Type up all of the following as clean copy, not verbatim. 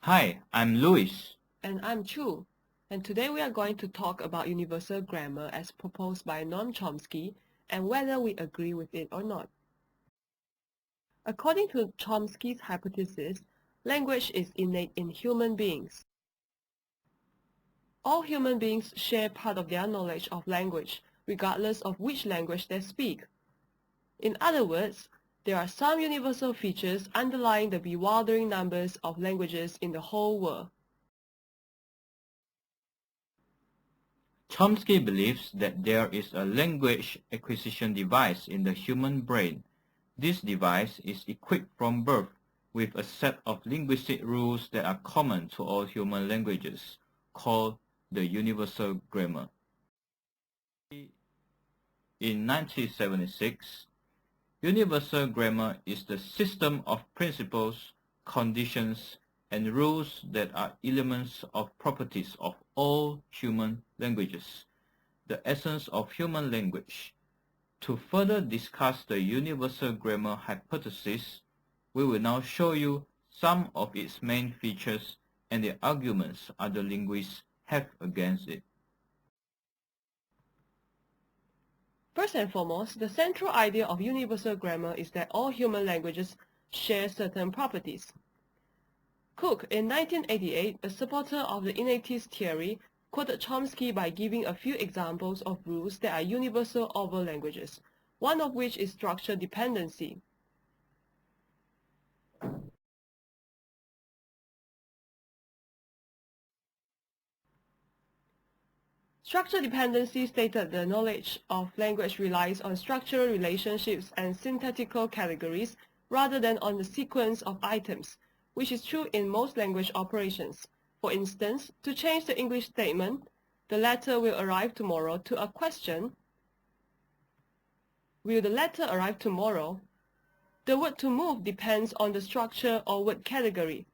Hi, I'm Louis. And I'm Chu, and today we are going to talk about universal grammar as proposed by Noam Chomsky and whether we agree with it or not. According to Chomsky's hypothesis, language is innate in human beings. All human beings share part of their knowledge of language, regardless of which language they speak. In other words, there are some universal features underlying the bewildering numbers of languages in the whole world. Chomsky believes that there is a language acquisition device in the human brain. This device is equipped from birth with a set of linguistic rules that are common to all human languages, called the universal grammar. In 1976, universal grammar is the system of principles, conditions, and rules that are elements of properties of all human languages, the essence of human language. To further discuss the universal grammar hypothesis, we will now show you some of its main features and the arguments other linguists have against it. First and foremost, the central idea of universal grammar is that all human languages share certain properties. Cook, in 1988, a supporter of the innatist theory, quoted Chomsky by giving a few examples of rules that are universal over languages, one of which is structure dependency. Structure dependency stated the knowledge of language relies on structural relationships and syntactical categories rather than on the sequence of items, which is true in most language operations. For instance, to change the English statement, "The letter will arrive tomorrow," to a question, "Will the letter arrive tomorrow?" the word "to move" depends on the structure or word category,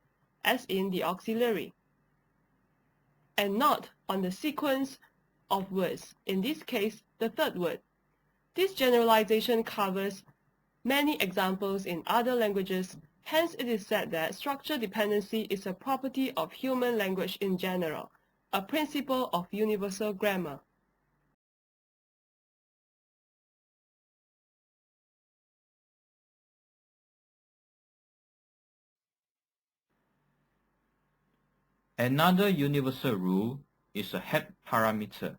as in the auxiliary, and not on the sequence of words, in this case, the third word. This generalization covers many examples in other languages, hence it is said that structure dependency is a property of human language in general, a principle of universal grammar. Another universal rule is a head parameter,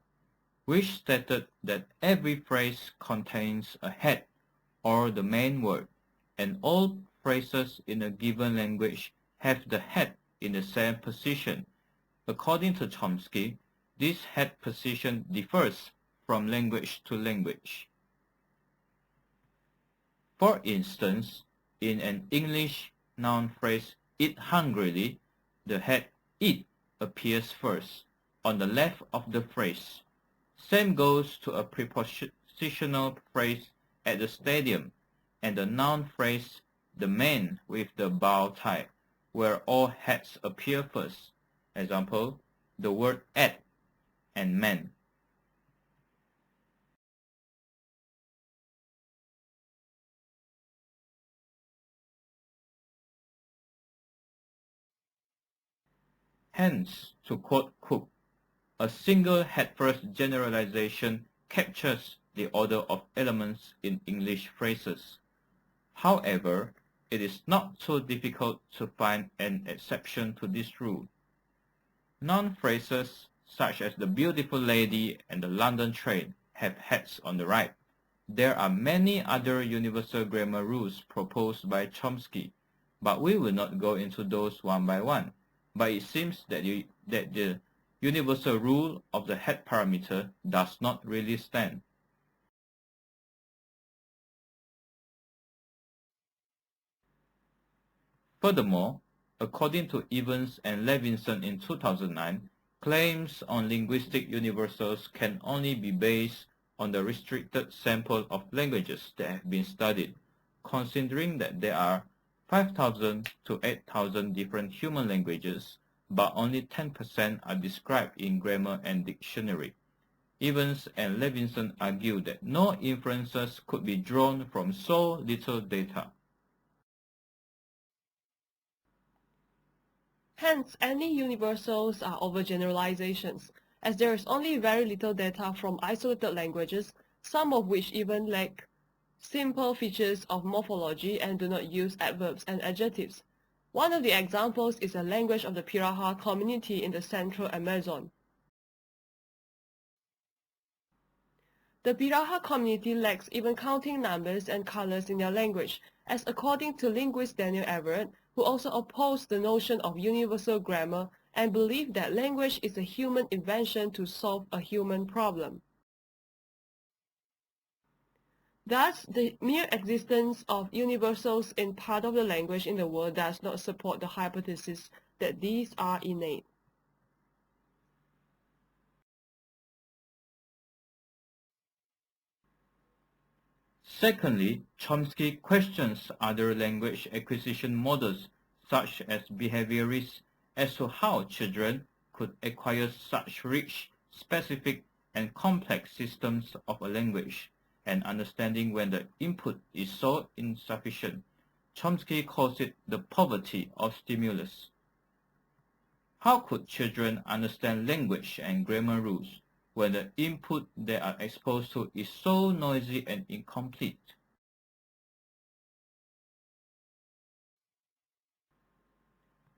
which stated that every phrase contains a head, or the main word, and all phrases in a given language have the head in the same position. According to Chomsky, this head position differs from language to language. For instance, in an English noun phrase, "eat hungrily," the head "eat" appears first, on the left of the phrase. Same goes to a prepositional phrase, "at the stadium," and the noun phrase, "the man with the bow tie," where all heads appear first. Example, the word "at" and "man." Hence, to quote Cook, a single head-first generalization captures the order of elements in English phrases. However, it is not so difficult to find an exception to this rule. Noun phrases such as "the beautiful lady" and "the London train" have heads on the right. There are many other universal grammar rules proposed by Chomsky, but we will not go into those one by one. But it seems that the universal rule of the head parameter does not really stand. Furthermore, according to Evans and Levinson in 2009, claims on linguistic universals can only be based on the restricted sample of languages that have been studied, considering that there are 5,000 to 8,000 different human languages, but only 10% are described in grammar and dictionary. Evans and Levinson argue that no inferences could be drawn from so little data. Hence, any universals are overgeneralizations, as there is only very little data from isolated languages, some of which even lack simple features of morphology and do not use adverbs and adjectives. One of the examples is a language of the Piraha community in the central Amazon. The Piraha community lacks even counting numbers and colors in their language, as according to linguist Daniel Everett, who also opposed the notion of universal grammar and believed that language is a human invention to solve a human problem. Thus, the mere existence of universals in part of the language in the world does not support the hypothesis that these are innate. Secondly, Chomsky questions other language acquisition models, such as behaviorists, as to how children could acquire such rich, specific, and complex systems of a language, and understanding when the input is so insufficient. Chomsky calls it the poverty of stimulus. How could children understand language and grammar rules when the input they are exposed to is so noisy and incomplete?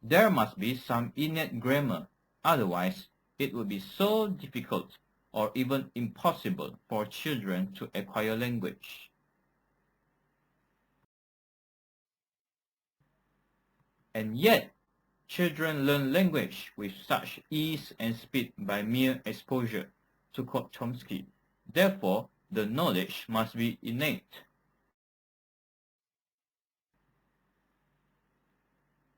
There must be some innate grammar, otherwise it would be so difficult or even impossible for children to acquire language. And yet, children learn language with such ease and speed by mere exposure, to quote Chomsky. Therefore, the knowledge must be innate.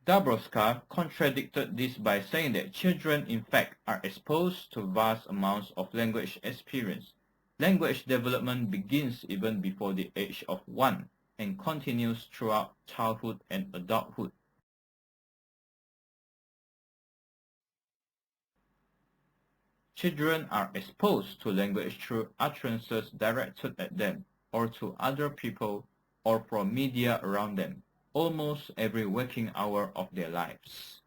Dabrowska contradicted this by saying that children in fact are exposed to vast amounts of language experience. Language development begins even before the age of 1 and continues throughout childhood and adulthood. Children are exposed to language through utterances directed at them, or to other people, or from media around them, almost every waking hour of their lives.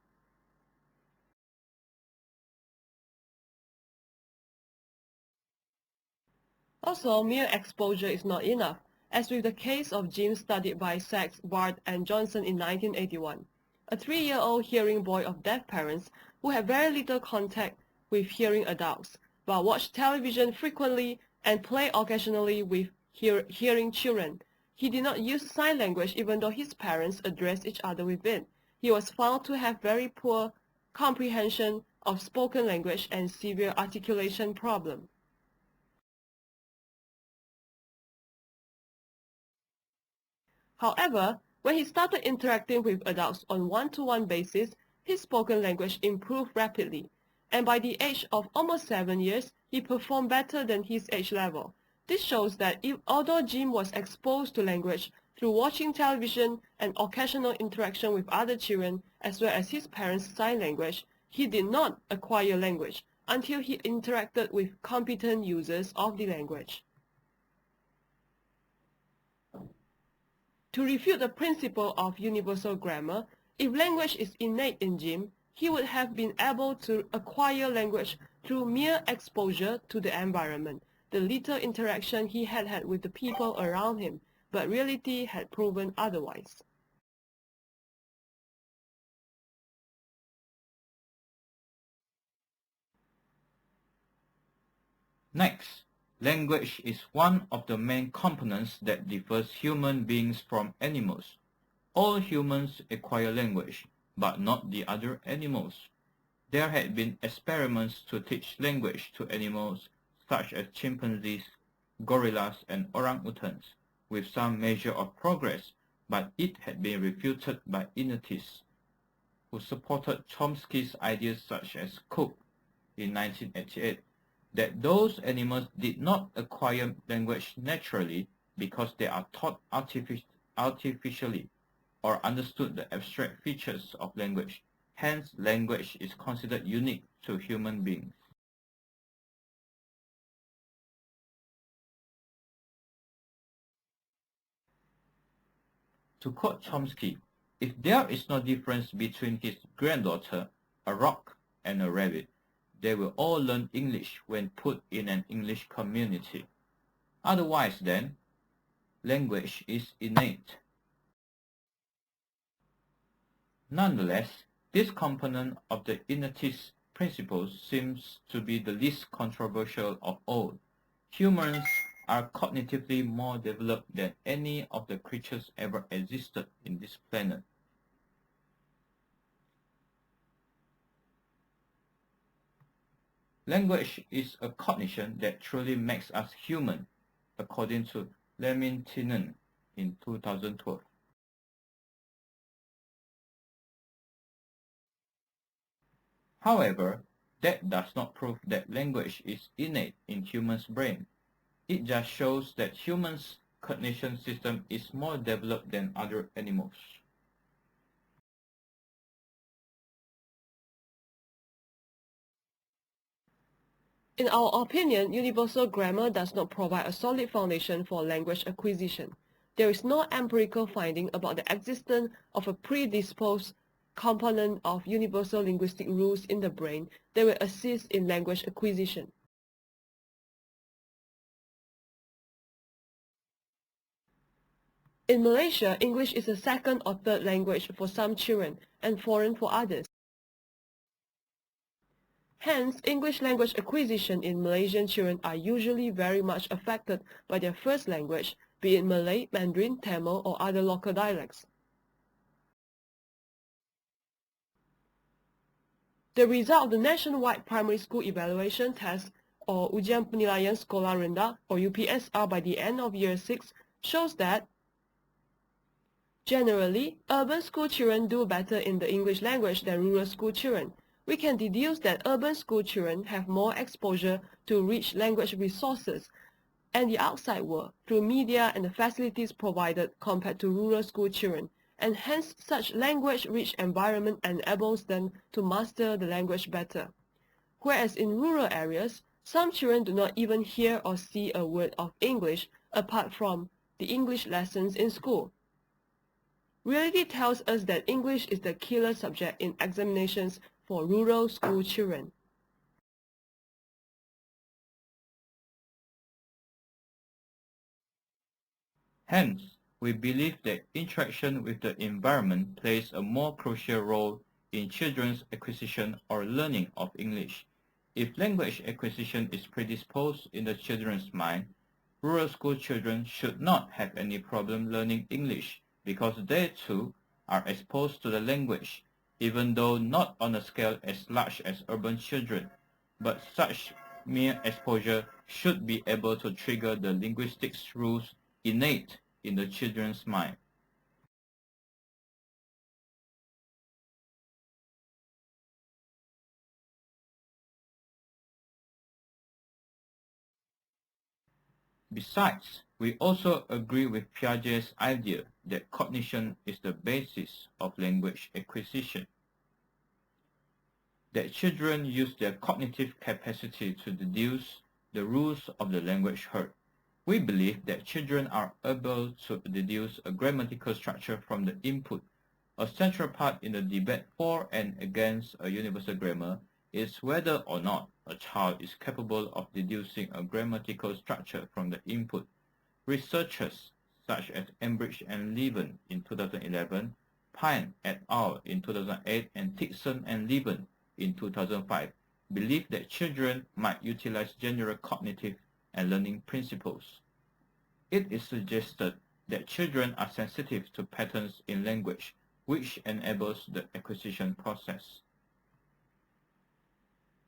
Also, mere exposure is not enough, as with the case of Jim studied by Sachs, Bard, and Johnson in 1981, a 3-year-old hearing boy of deaf parents who had very little contact with hearing adults, but watched television frequently and played occasionally with hearing children. He did not use sign language even though his parents addressed each other with it. He was found to have very poor comprehension of spoken language and severe articulation problem. However, when he started interacting with adults on one-to-one basis, his spoken language improved rapidly, and by the age of almost 7 years, he performed better than his age level. This shows that although Jim was exposed to language through watching television and occasional interaction with other children, as well as his parents' sign language, he did not acquire language until he interacted with competent users of the language. To refute the principle of universal grammar, if language is innate in Jim, he would have been able to acquire language through mere exposure to the environment, the little interaction he had had with the people around him, but reality had proven otherwise. Next, language is one of the main components that differs human beings from animals. All humans acquire language, but not the other animals. There had been experiments to teach language to animals such as chimpanzees, gorillas, and orangutans, with some measure of progress, but it had been refuted by innatists, who supported Chomsky's ideas such as Cook in 1988, that those animals did not acquire language naturally because they are taught artificially or understood the abstract features of language. Hence, language is considered unique to human beings. To quote Chomsky, If there is no difference between his granddaughter, a rock, and a rabbit, they will all learn English when put in an English community. Otherwise then, language is innate. Nonetheless, this component of the innatist principle seems to be the least controversial of all. Humans are cognitively more developed than any of the creatures ever existed in this planet. Language is a cognition that truly makes us human, according to Lemintinen in 2012. However, that does not prove that language is innate in humans' brain. It just shows that humans' cognition system is more developed than other animals. In our opinion, universal grammar does not provide a solid foundation for language acquisition. There is no empirical finding about the existence of a predisposed component of universal linguistic rules in the brain that will assist in language acquisition. In Malaysia, English is a second or third language for some children and foreign for others. Hence, English language acquisition in Malaysian children are usually very much affected by their first language, be it Malay, Mandarin, Tamil, or other local dialects. The result of the nationwide primary school evaluation test, or Ujian Penilaian Sekolah Rendah, or UPSR, by the end of year 6 shows that generally, urban school children do better in the English language than rural school children. We can deduce that urban school children have more exposure to rich language resources and the outside world through media and the facilities provided compared to rural school children, and hence such language-rich environment enables them to master the language better. Whereas in rural areas, some children do not even hear or see a word of English apart from the English lessons in school. Reality tells us that English is the killer subject in examinations for rural school children. Hence, we believe that interaction with the environment plays a more crucial role in children's acquisition or learning of English. If language acquisition is predisposed in the children's mind, rural school children should not have any problem learning English because they too are exposed to the language, even though not on a scale as large as urban children. But such mere exposure should be able to trigger the linguistics rules innate in the children's mind. Besides, we also agree with Piaget's idea that cognition is the basis of language acquisition, that children use their cognitive capacity to deduce the rules of the language heard. We believe that children are able to deduce a grammatical structure from the input. A central part in the debate for and against a universal grammar is whether or not a child is capable of deducing a grammatical structure from the input. Researchers such as Enbridge and Levin in 2011, Pine et al. In 2008, and Dixon and Levin in 2005 believe that children might utilize general cognitive and learning principles. It is suggested that children are sensitive to patterns in language, which enables the acquisition process.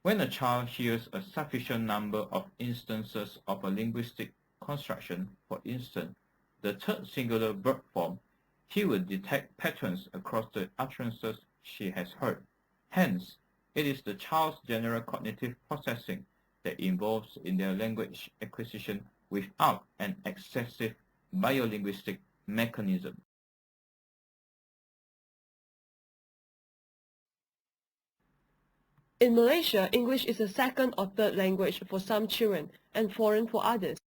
When a child hears a sufficient number of instances of a linguistic construction, for instance, the third singular verb form, he will detect patterns across the utterances she has heard. Hence, it is the child's general cognitive processing that involves in their language acquisition without an excessive biolinguistic mechanism. In Malaysia, English is a second or third language for some children and foreign for others.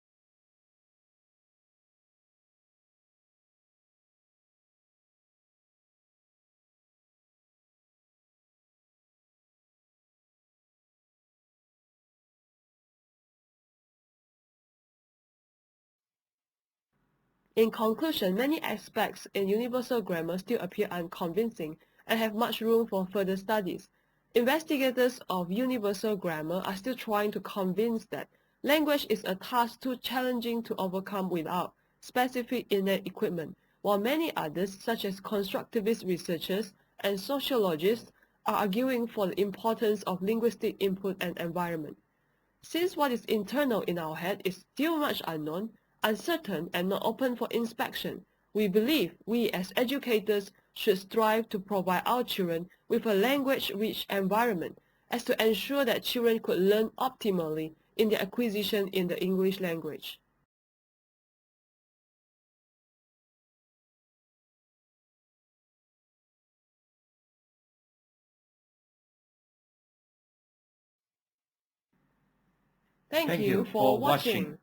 In conclusion, many aspects in universal grammar still appear unconvincing and have much room for further studies. Investigators of universal grammar are still trying to convince that language is a task too challenging to overcome without specific innate equipment, while many others, such as constructivist researchers and sociologists, are arguing for the importance of linguistic input and environment. Since what is internal in our head is still much unknown, uncertain, and not open for inspection, we believe we as educators should strive to provide our children with a language-rich environment as to ensure that children could learn optimally in their acquisition in the English language. Thank you for watching.